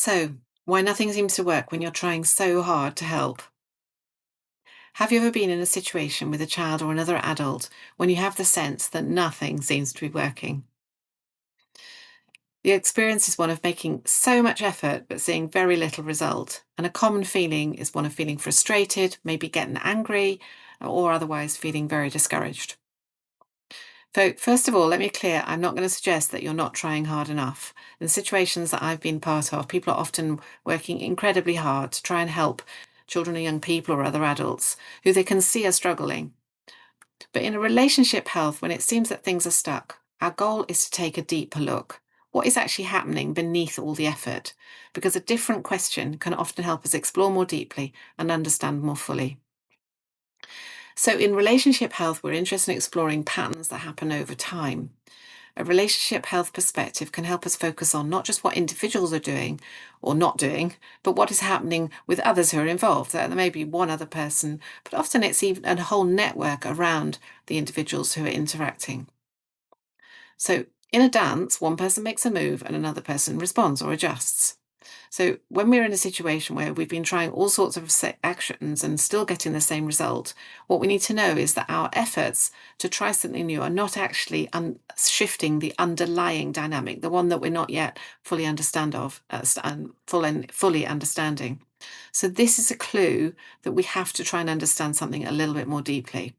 So, why nothing seems to work when you're trying so hard to help? Have you ever been in a situation with a child or another adult when you have the sense that nothing seems to be working? The experience is one of making so much effort but seeing very little result. And a common feeling is one of feeling frustrated, maybe getting angry, or otherwise feeling very discouraged. So, first of all, let me clear I'm not going to suggest that you're not trying hard enough. In situations that I've been part of, people are often working incredibly hard to try and help children or young people or other adults who they can see are struggling. But in a relationship health, when it seems that things are stuck, our goal is to take a deeper look. What is actually happening beneath all the effort? Because a different question can often help us explore more deeply and understand more fully. So, in relationship health, we're interested in exploring patterns that happen over time. A relationship health perspective can help us focus on not just what individuals are doing or not doing, but what is happening with others who are involved. There may be one other person, but often it's even a whole network around the individuals who are interacting. So, in a dance, one person makes a move and another person responds or adjusts. So, when we're in a situation where we've been trying all sorts of actions and still getting the same result, what we need to know is that our efforts to try something new are not actually shifting the underlying dynamic, the one that we're not yet fully fully understanding. So, this is a clue that we have to try and understand something a little bit more deeply.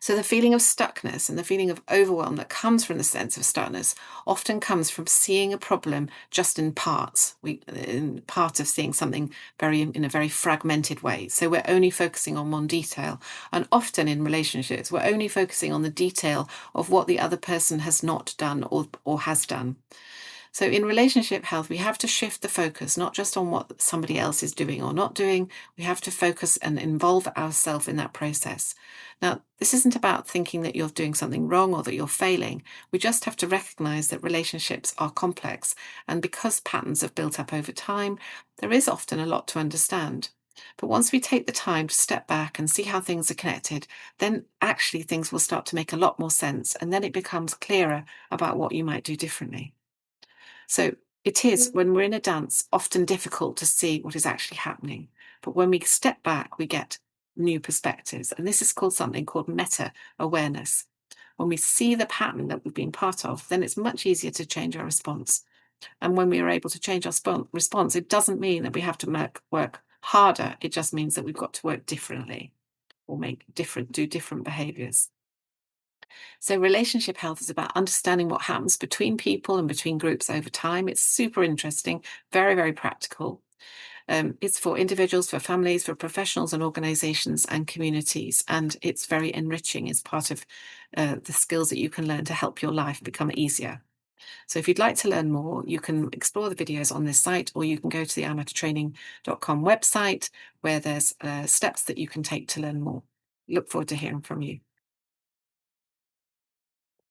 So the feeling of stuckness and the feeling of overwhelm that comes from the sense of stuckness often comes from seeing a problem just in parts. In part of seeing something very in a very fragmented way. So we're only focusing on one detail. And often in relationships, we're only focusing on the detail of what the other person has not done or has done. So, in relationship health, we have to shift the focus not just on what somebody else is doing or not doing, we have to focus and involve ourselves in that process. Now, this isn't about thinking that you're doing something wrong or that you're failing. We just have to recognize that relationships are complex. And because patterns have built up over time, there is often a lot to understand. But once we take the time to step back and see how things are connected, then actually things will start to make a lot more sense. And then it becomes clearer about what you might do differently. So it is, when we're in a dance, often difficult to see what is actually happening. But when we step back, we get new perspectives. And this is called something called meta awareness. When we see the pattern that we've been part of, then it's much easier to change our response. And when we are able to change our response, it doesn't mean that we have to work harder. It just means that we've got to work differently or do different behaviors. So, relationship health is about understanding what happens between people and between groups over time. It's super interesting, very, very practical. It's for individuals, for families, for professionals and organizations and communities. And it's very enriching. It's part of the skills that you can learn to help your life become easier. So, if you'd like to learn more, you can explore the videos on this site, or you can go to the amateurtraining.com website where there's steps that you can take to learn more. Look forward to hearing from you.